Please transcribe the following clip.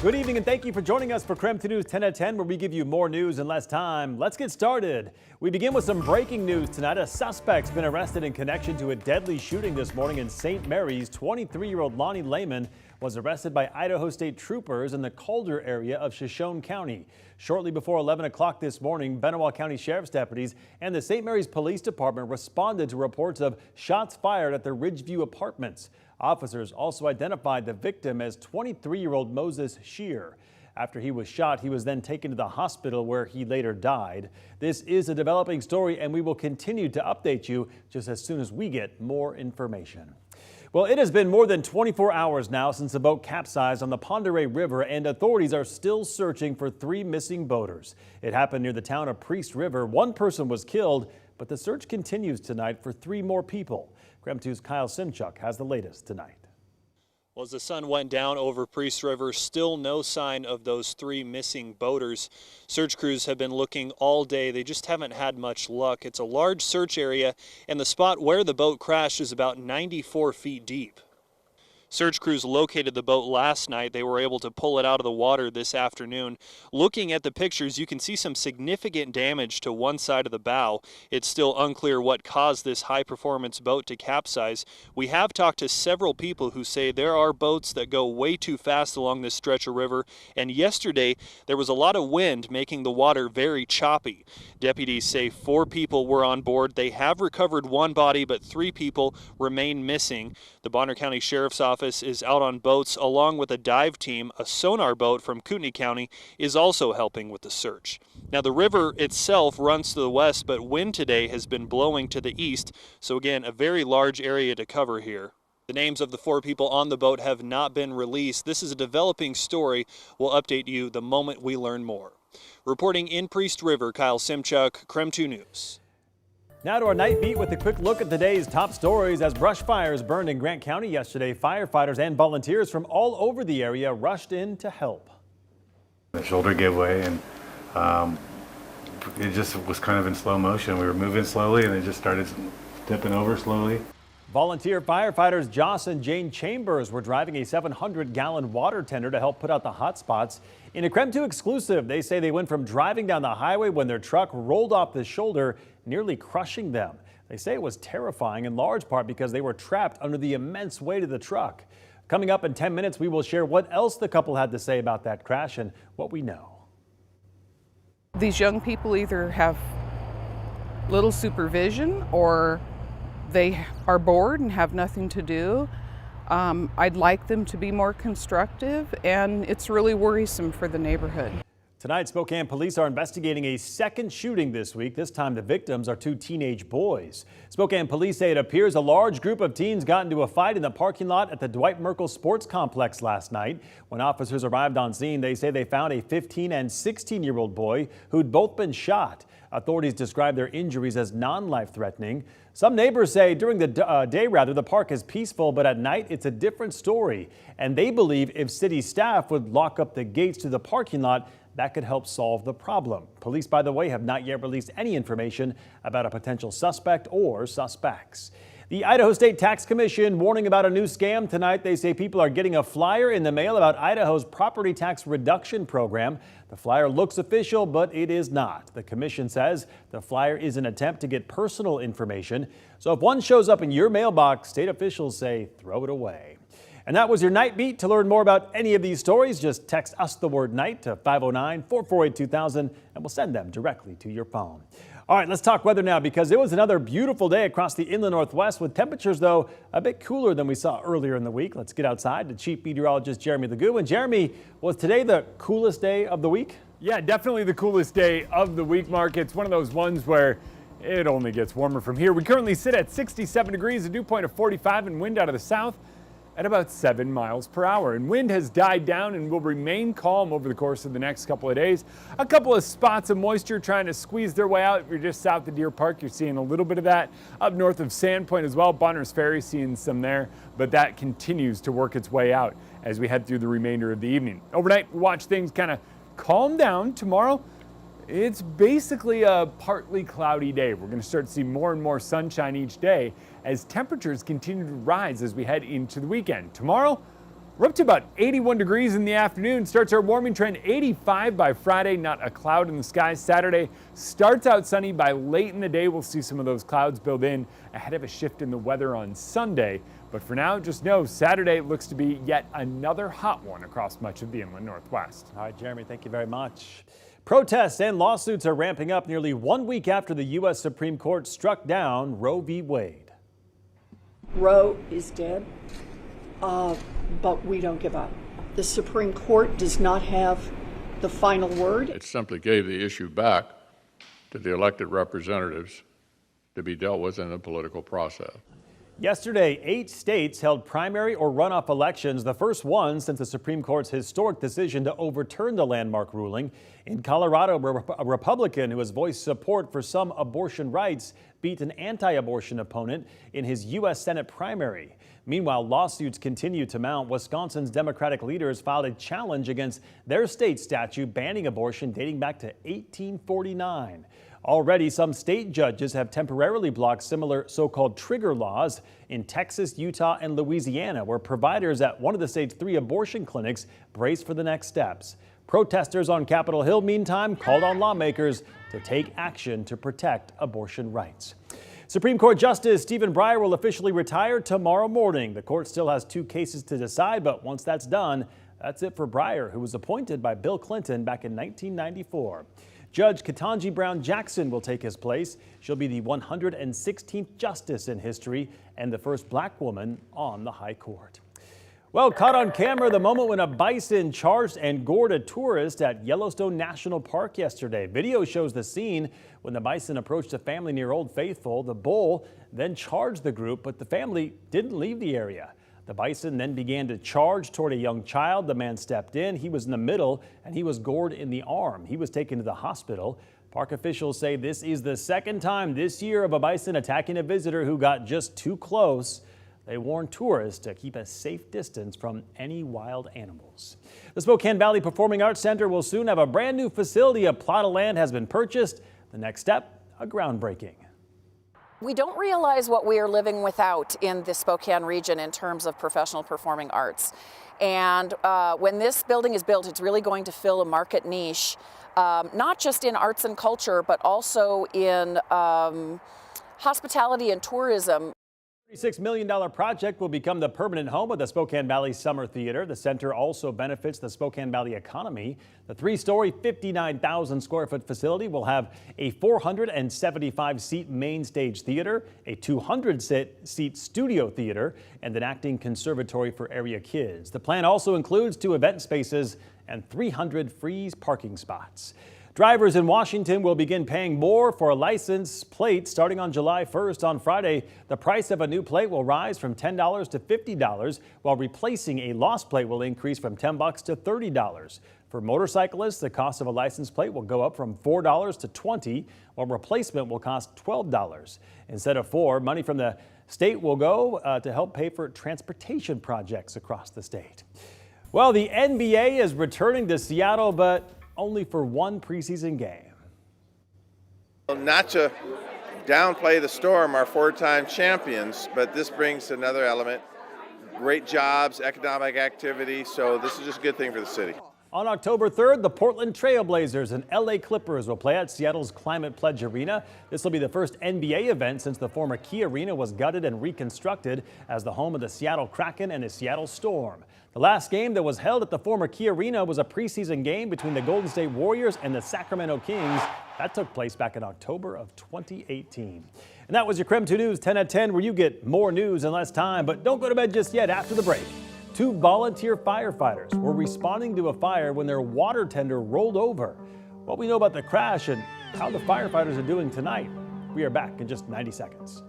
Good evening and thank you for joining us for KREM 2 News 10 at 10, where we give you more news in less time. Let's get started. We begin with some breaking news tonight. A suspect's been arrested in connection to a deadly shooting this morning in St. Mary's. 23-year-old Lonnie Lehman was arrested by Idaho State troopers in the Calder area of Shoshone County. Shortly before 11 o'clock this morning, Benoit County Sheriff's deputies and the St. Mary's Police Department responded to reports of shots fired at the Ridgeview Apartments. Officers also identified the victim as 23-year-old Moses Shear. After he was shot, he was then taken to the hospital where he later died. This is a developing story, and we will continue to update you just as soon as we get more information. Well, it has been more than 24 hours now since the boat capsized on the Pend Oreille River, and authorities are still searching for 3 missing boaters. It happened near the town of Priest River. 1 person was killed, but the search continues tonight for 3 more people. KREM 2's Kyle Simchuk has the latest tonight. Well, as the sun went down over Priest River, still no sign of those 3 missing boaters. Search crews have been looking all day. They just haven't had much luck. It's a large search area, and the spot where the boat crashed is about 94 feet deep. Search crews located the boat last night. They were able to pull it out of the water this afternoon. Looking at the pictures, you can see some significant damage to one side of the bow. It's still unclear what caused this high-performance boat to capsize. We have talked to several people who say there are boats that go way too fast along this stretch of river, and yesterday there was a lot of wind making the water very choppy. Deputies say 4 people were on board. They have recovered 1 body, but 3 people remain missing. The Bonner County Sheriff's Office is out on boats along with a dive team. A sonar boat from Kootenai County is also helping with the search. Now, the river itself runs to the west, but wind today has been blowing to the east. So again, a very large area to cover here. The names of the 4 people on the boat have not been released. This is a developing story. We'll update you the moment we learn more. Reporting in Priest River, Kyle Simchuk, KREM 2 News. Now to our night beat with a quick look at today's top stories. As brush fires burned in Grant County yesterday, firefighters and volunteers from all over the area rushed in to help. The shoulder gave way, and it just was kind of in slow motion. We were moving slowly, and it just started tipping over slowly. Volunteer firefighters Joss and Jane Chambers were driving a 700-gallon water tender to help put out the hot spots. In a KREM 2 exclusive, they say they went from driving down the highway when their truck rolled off the shoulder, nearly crushing them. They say it was terrifying in large part because they were trapped under the immense weight of the truck. Coming up in 10 minutes, we will share what else the couple had to say about that crash and what we know. These young people either have little supervision or they are bored and have nothing to do. I'd like them to be more constructive, and it's really worrisome for the neighborhood. Tonight, Spokane police are investigating a second shooting this week. This time, the victims are 2 teenage boys. Spokane police say it appears a large group of teens got into a fight in the parking lot at the Dwight Merkel Sports Complex last night. When officers arrived on scene, they say they found a 15 and 16-year-old boy who'd both been shot. Authorities describe their injuries as non-life-threatening. Some neighbors say during the day, the park is peaceful, but at night it's a different story. And they believe if city staff would lock up the gates to the parking lot, that could help solve the problem. Police, by the way, have not yet released any information about a potential suspect or suspects. The Idaho State Tax Commission warning about a new scam tonight. They say people are getting a flyer in the mail about Idaho's property tax reduction program. The flyer looks official, but it is not. The commission says the flyer is an attempt to get personal information. So if one shows up in your mailbox, state officials say throw it away. And that was your Night Beat. To learn more about any of these stories, just text us the word night to 509-448-2000 and we'll send them directly to your phone. All right, let's talk weather now because it was another beautiful day across the inland Northwest with temperatures, though, a bit cooler than we saw earlier in the week. Let's get outside to Chief Meteorologist Jeremy Legoo. And Jeremy, was today the coolest day of the week? Yeah, definitely the coolest day of the week, Mark. It's one of those ones where it only gets warmer from here. We currently sit at 67 degrees, a dew point of 45, and wind out of the south at about 7 miles per hour. And wind has died down and will remain calm over the course of the next couple of days. A couple of spots of moisture trying to squeeze their way out. If you're just south of Deer Park, you're seeing a little bit of that. Up north of Sandpoint as well, Bonner's Ferry seeing some there, but that continues to work its way out as we head through the remainder of the evening. Overnight, we watch things kind of calm down. Tomorrow, it's basically a partly cloudy day. We're going to start to see more and more sunshine each day as temperatures continue to rise as we head into the weekend. Tomorrow, We're up to about 81 degrees in the afternoon. Starts our warming trend 85 by Friday. Not a cloud in the sky. Saturday starts out sunny. By late in the day, we'll see some of those clouds build in ahead of a shift in the weather on Sunday. But for now, just know Saturday looks to be yet another hot one across much of the inland Northwest. All right, Jeremy, thank you very much. Protests and lawsuits are ramping up nearly 1 week after the U.S. Supreme Court struck down Roe v. Wade. Roe is dead, but we don't give up. The Supreme Court does not have the final word. It simply gave the issue back to the elected representatives to be dealt with in the political process. Yesterday, 8 states held primary or runoff elections, the first one since the Supreme Court's historic decision to overturn the landmark ruling. In Colorado, a Republican who has voiced support for some abortion rights beat an anti-abortion opponent in his U.S. Senate primary. Meanwhile, lawsuits continue to mount. Wisconsin's Democratic leaders filed a challenge against their state statute banning abortion dating back to 1849. Already, some state judges have temporarily blocked similar so-called trigger laws in Texas, Utah, and Louisiana, where providers at one of the state's 3 abortion clinics brace for the next steps. Protesters on Capitol Hill, meantime, called on lawmakers to take action to protect abortion rights. Supreme Court Justice Stephen Breyer will officially retire tomorrow morning. The court still has 2 cases to decide, but once that's done, that's it for Breyer, who was appointed by Bill Clinton back in 1994. Judge Ketanji Brown Jackson will take his place. She'll be the 116th justice in history and the first black woman on the high court. Well, caught on camera, the moment when a bison charged and gored a tourist at Yellowstone National Park yesterday. Video shows the scene when the bison approached a family near Old Faithful. The bull then charged the group, but the family didn't leave the area. The bison then began to charge toward a young child. The man stepped in. He was in the middle and he was gored in the arm. He was taken to the hospital. Park officials say this is the second time this year of a bison attacking a visitor who got just too close. They warn tourists to keep a safe distance from any wild animals. The Spokane Valley Performing Arts Center will soon have a brand new facility. A plot of land has been purchased. The next step, a groundbreaking. We don't realize what we are living without in the Spokane region in terms of professional performing arts. And when this building is built, it's really going to fill a market niche, not just in arts and culture, but also in hospitality and tourism. $36 million project will become the permanent home of the Spokane Valley Summer Theater. The center also benefits the Spokane Valley economy. The 3-story, 59,000 square foot facility will have a 475-seat main stage theater, a 200-seat studio theater, and an acting conservatory for area kids. The plan also includes 2 event spaces and 300 free parking spots. Drivers in Washington will begin paying more for a license plate starting on July 1st. On Friday, the price of a new plate will rise from $10 to $50, while replacing a lost plate will increase from $10 to $30. For motorcyclists, the cost of a license plate will go up from $4 to $20, while replacement will cost $12. Instead of $4, money from the state will go to help pay for transportation projects across the state. Well, the NBA is returning to Seattle, but only for one preseason game. Not to downplay the Storm, our 4-time champions, but this brings another element. Great jobs, economic activity, so this is just a good thing for the city. On October 3rd, the Portland Trail Blazers and LA Clippers will play at Seattle's Climate Pledge Arena. This will be the first NBA event since the former Key Arena was gutted and reconstructed as the home of the Seattle Kraken and the Seattle Storm. The last game that was held at the former Key Arena was a preseason game between the Golden State Warriors and the Sacramento Kings. That took place back in October of 2018. And that was your KREM 2 News 10 at 10, where you get more news in less time. But don't go to bed just yet. After the break, 2 volunteer firefighters were responding to a fire when their water tender rolled over. What we know about the crash and how the firefighters are doing tonight. We are back in just 90 seconds.